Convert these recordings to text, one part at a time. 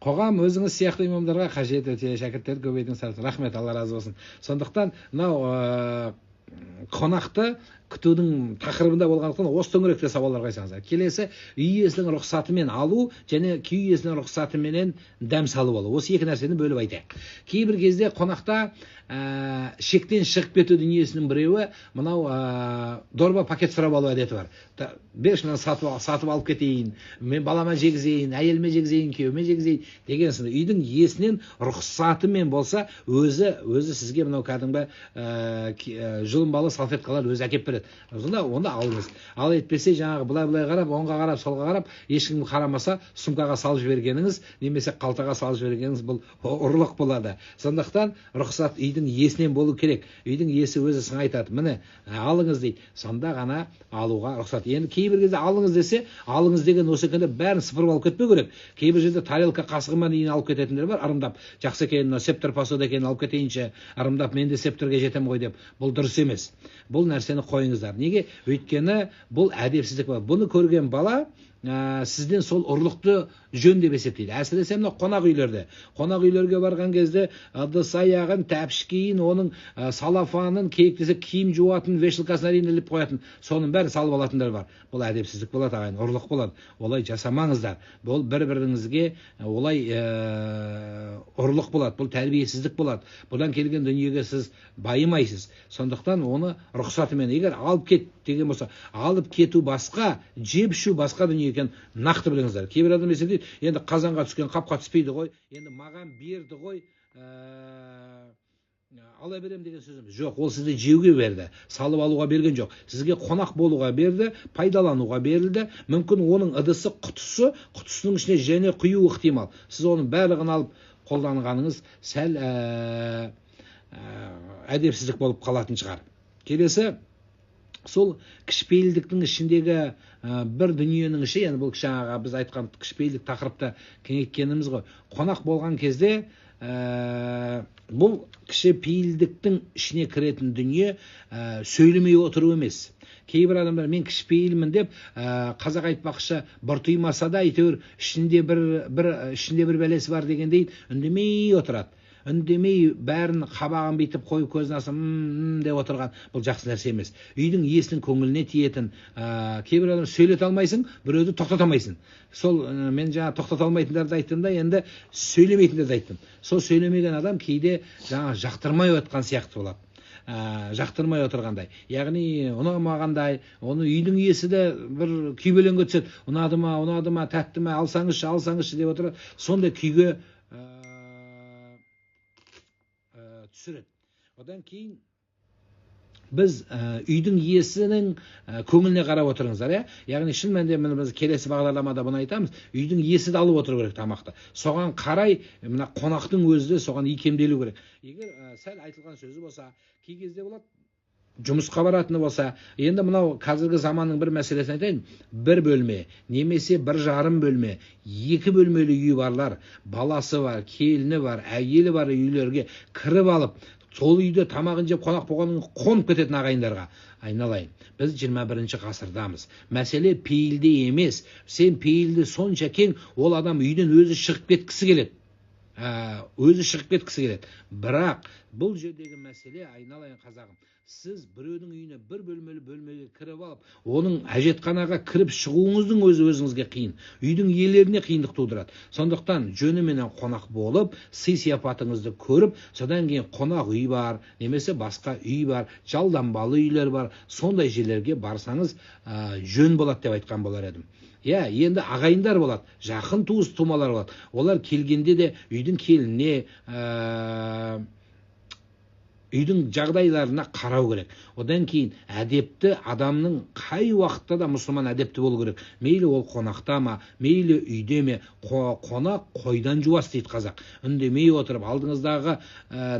қоғам өзіңіз сияқты имамдарға қажет өте, шәкірттерді көбейтіңіз. Рахмет, Алла разы болсын. Сондықтан мынау қонақты күтудің тақырыбында болғандықтан осы төңіректе сауалдар қойсаңыздар. Келесі, үй иесінің рұқсатымен алу және үй иесінің рұқсатыменен дәм салып алу. Осы екі нәрсені бөліп айтайық. Кейбір кезде қонақта шектен шығып кету дүниесінің біреуі мынау дорба пакет сұрап алу әдеті бар. Берші мені сатып алып кетейін, мен балама жегізейін, әйеліме жегізейін, күйеуіме жегізейін деген сынды. Үйдің иесінен рұқсатымен болса, өзі сізге мынау кәдімгі жұлынбалы салфеткалар өзі әкеп береді. Онда алыңыз. Ал етпесе жаңағы былай қарап, оңға қарап, солға қарап, ешкім қарамаса сумкаға салып жібергеніңіз, немесе қалтаға салып жібергеніңіз бұл ұрлық болады. Сондықтан рұқсат үйдің иесінен болу керек. Үйдің иесі өзі сыңай айтады, міне алыңыз дейді. Сонда ғана алуға рұқсат. Енді кейбір кезде алыңыз десе, алыңыз деген осы екенде бәрін сыпырып алып кетпеу керек. Кейбір жерде тарелка қасығыма дейін алып кететіндер бар, ырымдап. Жақсы екен, септір посуда екенін алып кетейінші, ырымдап мен де септерге жетем ғой деп. Бұл дұрыс емес. Бұл нәрсені қойыңыздар. Неге? Өйткені бұл әдепсіздік бар. Бұны көрген бала сізден сол ұрлықты жөн деп есептейді. Әсіресе мына қонақ үйлерге барған кезде ыдыс аяғын, тәпішкейін, оның салафанын, керек десе киім жуатын, вешалкасына дейін іліп қоятын, соның бәрін салып алатындар бар. Бұл әдепсіздік болады, ағайын, ұрлық болады. Олай жасамаңыздар. Бұл бір-біріңізге олай ұрлық болады, бұл тәрбиесіздік болады. Бұдан келген дүниеге сіз байымайсыз. Сондықтан оны рұқсатымен, егер алып кет деген болса, алып кету басқа, жеп ішу басқа дүние екен нақты біліңіздер. Кейбір адам есептейді, енді қазанға түскен қапқа түспейді ғой, енді маған берді ғой, ала берем деген сөзіміз жоқ. Ол сізді жеуге берді, салып алуға берген жоқ. Сізге қонақ болуға берді, пайдалануға берілді. Мүмкін оның ыдысы, құтысының ішіне және құю ықтимал. Сіз оның барлығын алып қолданғаныңыз сәл әдепсіздік болып қалатын шығар. Келесі, сол кішіпейілдіктің ішіндегі бір дүниенің іші, енді бұл жаңағы біз айтқан кішіпейілдік тақырыпта кеңейткеніміз ғой. Қонақ болған кезде бұл кішіпейілдіктің ішіне кіретін дүние сөйлемей отыру емес. Кейбір адамдар мен кішіпейілмін деп қазақ айтпақшы бір тыймаса да әйтеуір ішінде бір бәлесі бар дегендей үндемей отырады. Үндемей бәрін қабағын бейтіп қойып көзін аса деп отырған, бұл жақсы нәрсе емес. Үйдің иесінің көңіліне тиетін, кейбір адам сөйлете алмайсың, біреуді тоқтата алмайсың. Сол мен жаңа тоқтата алмайтындарды айттым да, енді сөйлемейтіндерді айттым. Сол сөйлемеген адам кейде жаңа жақтырмай отқан сияқты болады. Жақтырмай отырғандай. Яғни ұнамағандай, оны үйдің иесі де бір күйбелеңге түседі. Ұнады ма, тәтті ме, алсаңызшы деп отырады. Сондай күйге түсіреді. Одан кейін біз үйдің иесінің көңіліне қарап отырыңыздар, яғни шын мәнінде біз келесі бағдарламада бұны айтамыз, үйдің иесі де алып отыру керек тамақты. Соған қарай мына қонақтың өзі де соған икемделу керек. Егер сәл айтылған сөзі болса, кей кезде болады, жұмысқа баратыны болса, енді мынау қазіргі заманның бір мәселесін айтайын, бір бөлме, немесе бір жарым бөлме, екі бөлмелі үйі барлар, баласы бар, келіні бар, әйелі бар үйлерге кіріп алып, сол үйде тамағын жеп қонақ болғанын қонып кететін ағайындарға айналайын. Біз 21-ші ғасырдамыз. Мәселе пейілде емес. Сен пейілді сонша кең, ол адам үйден өзі шығып кеткісі келеді. Бірақ бұл жердегі мәселе, айналайын қазағым, сіз біреудің үйіне бір бөлмеге кіріп алып, оның әжетханаға кіріп шығуыңыздың өзіңізге қиын. Үйдің иелеріне қиындық тудырады. Сондықтан жөніменен қонақ болып, сый-сияпатыңызды көріп, содан кейін қонақ үй бар, немесе басқа үй бар, жалданбалы үйлер бар. Сондай жерлерге барсаңыз жөн болады деп айтқан болар едім. Енді ағайындар болады, жақын туыс тумалар болады. Олар келгенде де үйдің келіне, үйдің жағдайларына қарау керек. Одан кейін әдепті адамның қай уақытта да мұсылман әдепті болу керек. Мейлі ол қонақта ма, мейлі үйде ме, қонақ қойдан жуас дейді қазақ. Үндемей отырып, алдыңыздағы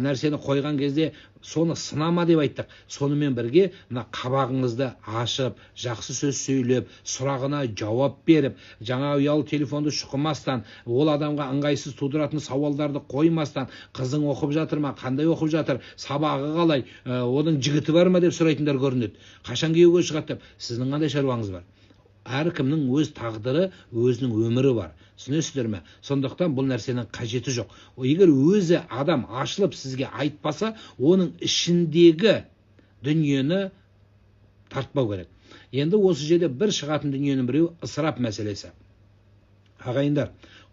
нәрсені қойған кезде соны сынама деп айттық. Сонымен бірге қабағыңызды ашып, жақсы сөз сөйлеп, сұрағына жауап беріп, жаңа ұялы телефонды шұқымастан, ол адамға ыңғайсыз тудыратын сауалдарды қоймастан, қызың оқып жатыр ма, қандай оқып жатыр, сабағы қалай, оның жігіті бар ма деп сұрайтындар көрінеді. Қашан күйеуге шығады деп, сіздің қандай шаруаңыз бар? әркімнің өз тағдыры, өзінің өмірі бар. Түсінесіздер ме? Сондықтан бұл нәрсенің қажеті жоқ. Егер өзі адам ашылып сізге айтпаса, оның ішіндегі дүниені тартпау керек. Енді осы жерде бір шығатын дүниенің біреуі ысырап мәселесі. Ағайындар,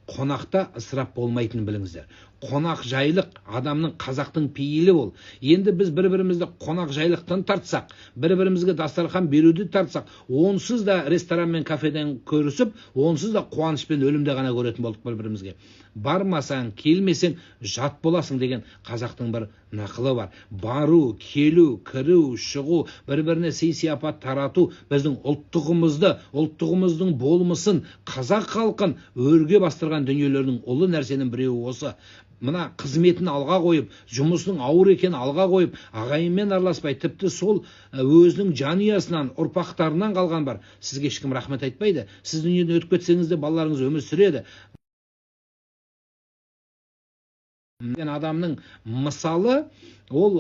қонақта ысырап болмайтынын біліңіздер. Қонақ жайлық адамның, қазақтың пейілі ол. Енді біз бір-бірімізді қонақ жайлықтан тартсақ, бір-бірімізге дастархан беруді тартсақ, онсыз да ресторан мен кафеден көрісіп, онсыз да қуанышпен өлімде ғана көретін болдық бір-бірімізге. Бармасаң, келмесең, жат боласың деген қазақтың бір нақылы бар. Бару, келу, кіру, шығу, бір-біріне сый-сияпат тарату біздің ұлттығымыздың болмысын, қазақ халқын өрге бастырған дүниелердің ұлы нәрсенің біреуі осы. Мына қызметін алға қойып, жұмысының ауыр екенін алға қойып, ағайынмен араласпай, тіпті сол өзінің жанұясынан, ұрпақтарынан қалған бар. Сізге ешкім рахмет айтпайды. Сіз дүниеден өтіп кетсеңіз де балаларыңыз өмір сүреді. Адамның мысалы ол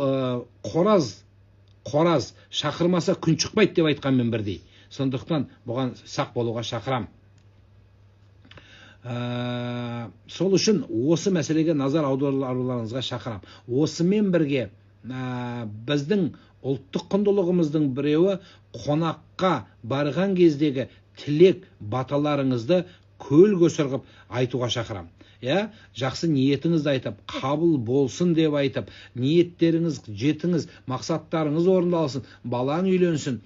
қораз шақырмаса күн шықпайды деп айтқанмен бірдей. Сондықтан бұған сақ болуға шақырам. Сол үшін осы мәселеге назар аударуларыңызға шақырам. Осымен бірге біздің ұлттық құндылығымыздың біреуі қонаққа барған кездегі тілек баталарыңызды көл көсір қып айтуға шақырам. Жақсы ниетіңізді айтып, қабыл болсын деп айтып, ниеттеріңіз жетіңіз, мақсаттарыңыз орындалсын, балаң үйленсін,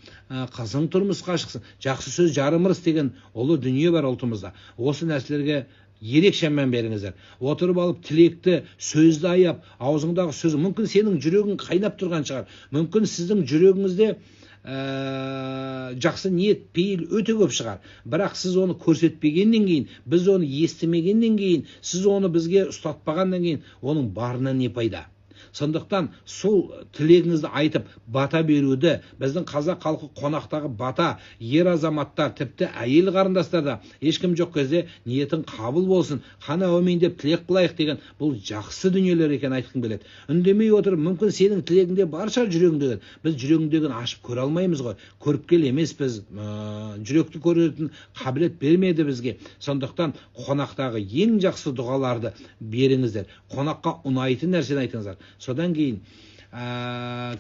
қызың тұрмысқа шықсын, жақсы сөз жарым ырыс деген ұлы дүние бар ұлтымызда. Осы нәрселерге ерекше мән беріңіздер. Отырып алып тілекті, сөзді аяп, аузыңдағы сөз, мүмкін сенің жүрегің қайнап тұрған шығар. Мүмкін сіздің жүрегіңізде жақсы ниет, пейіл өте көп шығар. Бірақ сіз оны көрсетпегеннен кейін, біз оны естімегеннен кейін, сіз оны бізге ұстатпағаннан кейін, оның барынан не пайда? Сондықтан сол тілегіңізді айтып, бата беруді, біздің қазақ халқы қонақтағы бата, ер азаматтар, тіпті әйел қарындастарда ешкім жоқ кезде ниетің қабыл болсын, қана әумин деп тілек қылайық деген бұл жақсы дүниелер екен айтқым келеді. Үндемей отырып, мүмкін сенің тілегіңде барша жүрегіңдеген, біз жүрегіңдеген ашып көре алмаймыз ғой. Көріпкел емеспіз, жүректі көретін қабілет бермеді бізге. Сондықтан қонақтағы ең жақсы дұғаларды беріңіздер. Қонаққа ұнайтын нәрсені айтыңыздар. Содан кейін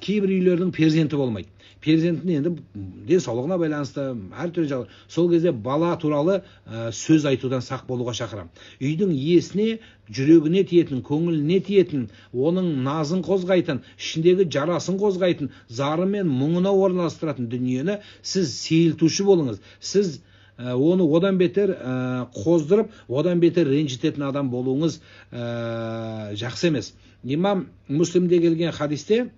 кейбір үйлердің перзенті болмайды. Перзентін енді денсаулығына байланысты әртүрлі жағдай. Сол кезде бала туралы сөз айтудан сақ болуға шақырам. Үйдің иесіне, жүрегіне тиетін, көңіліне тиетін, оның назын қозғайтын, ішіндегі жарасын қозғайтын, зары мен мұңына орналастыратын дүниені сіз сейілтуші болыңыз. Сіз оны одан бетер қоздырып, одан бетер ренжітетін адам болуыңыз жақсы емес. Имам Муслимде келген хадисте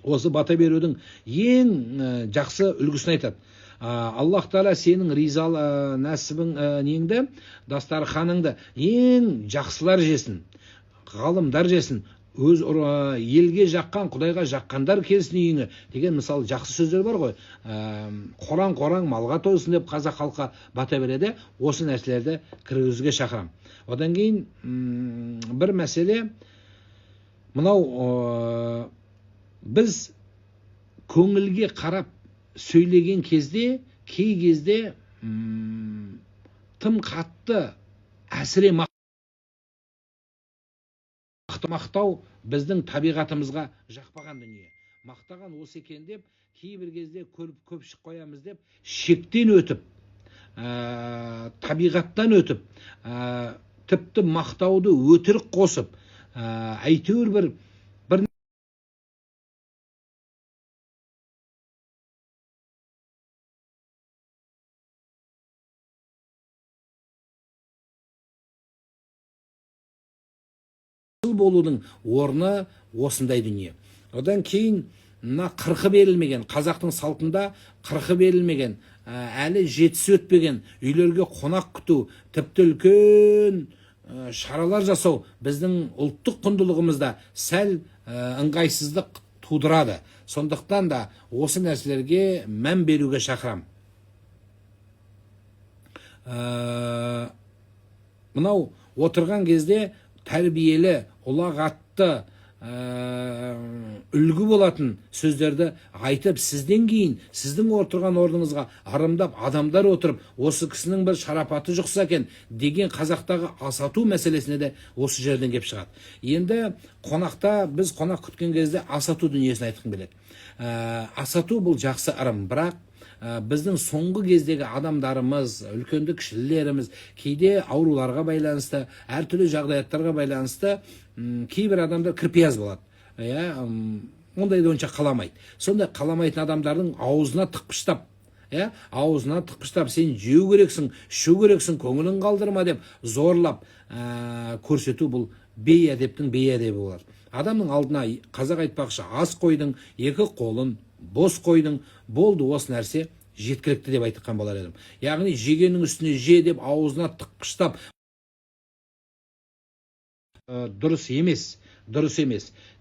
осы бата берудің ең жақсы үлгісін айтады. Аллах Тағала сенің ризал нәсібің неңді, дастарханыңды ең жақсылар жесін, ғалымдар жесін, өз елге жаққан, Құдайға жаққандар келсін үйіңе деген мысалы жақсы сөздер бар ғой. Қораң малға тойсын деп қазақ халқы бата береді. Осы нәрселерді кіргізуге шақырам. Одан кейін бір мәселе, мынау біз көңілге қарап сөйлеген кезде, кей кезде тым қатты әсіре мақтау біздің табиғатымызға жақпаған дүние. Мақтаған осы екен деп, кейбір кезде көпшік қоямыз деп, шектен өтіп, табиғаттан өтіп, тіпті мақтауды өтірік қосып, әйтеуір бір болудың орны осындай дүние. Одан кейін қырқы берілмеген, қазақтың салтында қырқы берілмеген, әлі жетісі өтпеген үйлерге қонақ күту, тіпті үлкен шаралар жасау біздің ұлттық құндылығымызда сәл ыңғайсыздық тудырады. Сондықтан да осы нәрселерге мән беруге шақырам. Мынау отырған кезде тәрбиелі, ұлағатты, үлгі болатын сөздерді айтып, сізден кейін сіздің отырған орныңызға арымдап адамдар отырып, осы кісінің бір шарапаты жұқса екен деген қазақтағы асату мәселесіне де осы жерден кеп шығады. Енді қонақта, біз қонақ күткен кезде асату дүниесін айтқым келеді. Асату бұл жақсы ырым, бірақ біздің соңғы кездегі адамдарымыз, үлкенді кішілеріміз кейде ауруларға байланысты, әртүрлі жағдаяттарға байланысты кейбір адамдар кірпияз болады. Ондайды онша қаламайды. Сондай қаламайтын адамдардың аузына тықпыштап, аузына тықпыштап, сен жеу керексің, ішу керексің, көңілін қалдырма деп зорлап көрсету, бұл бейәдептің бейәдебі болады. Адамның алдына, қазақ айтпақшы, ас қойдың, екі қолын бос қойдың, болды, осы нәрсе жеткілікті деп айтқан болар едім. Яғни жегеннің үстіне же деп аузына тықпыштап дұрыс емес.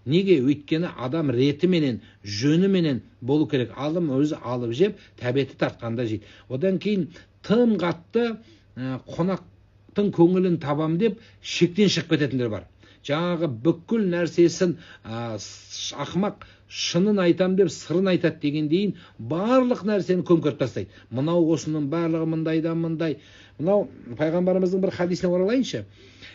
Неге? Өйткені адам ретіменен, жөніменен болу керек. Алым өзі алып жеп, тәбеті тартқанда жейді. Одан кейін тым қатты қонақтың көңілін табам деп шектен шығып кететіндер бар. Жаңағы бүкіл нәрсесін ақымақ шынын айтам деп сырын айтады дегендейін барлық нәрсені көмкеріп тастайды. Мынау осының барлығы мындайдан мындай. Мынау пайғамбарымыздың бір хадисіне оралайыншы.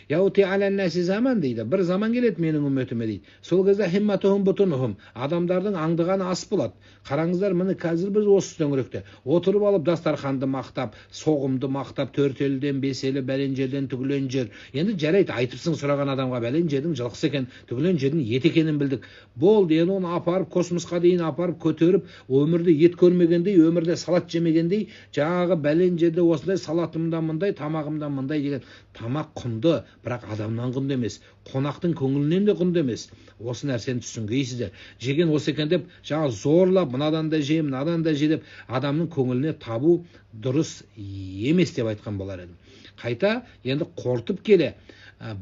Яути алан наси заман дейді. Бір заман келеді менің үмметіме дейді. Сол кезде химматухум бутунухум, адамдардың аңдығаны ас болады. Қараңыздар, міне қазір біз осы төңіректе отырып алып дастарханды мақтап, соғымды мақтап, төртелден, беселі, бәлен жерден түгілен жер. Енді жарайды, айтыпсың сұраған адамға, бәлен жердің жылқысы екен, түгілен жердің ет екенін білдік. Болды, енді оны апарып космосқа дейін апарып көтеріп, өмірде ет көрмегендей, өмірде салат жемегендей, жаңағы бәлен жерде осындай салатымдан мындай, тамағымдан мындай деген тамақ құнды, бірақ адамнан құнды емес, қонақтың көңілінен де құнды емес. Осы нәрсені түсінгейсіздер. Жеген осы екен деп, жаңа зорлап, мынадан да же, мынадан да же деп, адамның көңіліне табу дұрыс емес деп айтқан болар едім. Қайта, енді қортып келе,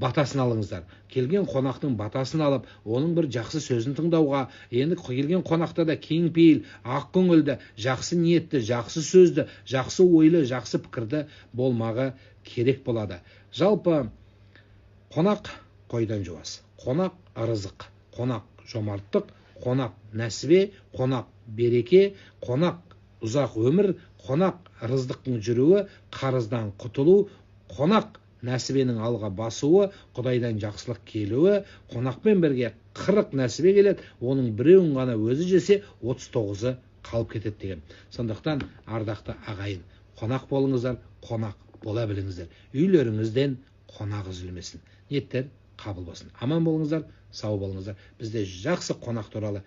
батасын алыңыздар. Келген қонақтың батасын алып, оның бір жақсы сөзін тыңдауға, енді келген қонақта да кең пейіл, ақ көңілді, жақсы ниетті, жақсы сөзді, жақсы ойлы, жақсы пікірді болмағы керек болады. Жалпы қонақ қойдан жуас, қонақ ырызық, қонақ жомарттық, қонақ нәсібе, қонақ береке, қонақ ұзақ өмір, қонақ ырыздықтың жүруі, қарыздан құтылу, қонақ нәсібенің алға басуы, Құдайдан жақсылық келуі. Қонақпен бірге 40 нәсібе келеді, оның біреуін ғана өзі жесе, 39-ы қалып кетеді деген. Сондықтан ардақты ағайын, қонақ болыңыздар, қонақ бола біліңіздер. Үйлеріңізден қонақ үзілмесін. Ниеттер қабыл болсын. Аман болыңыздар, сау болыңыздар. Бізде жақсы қонақ туралы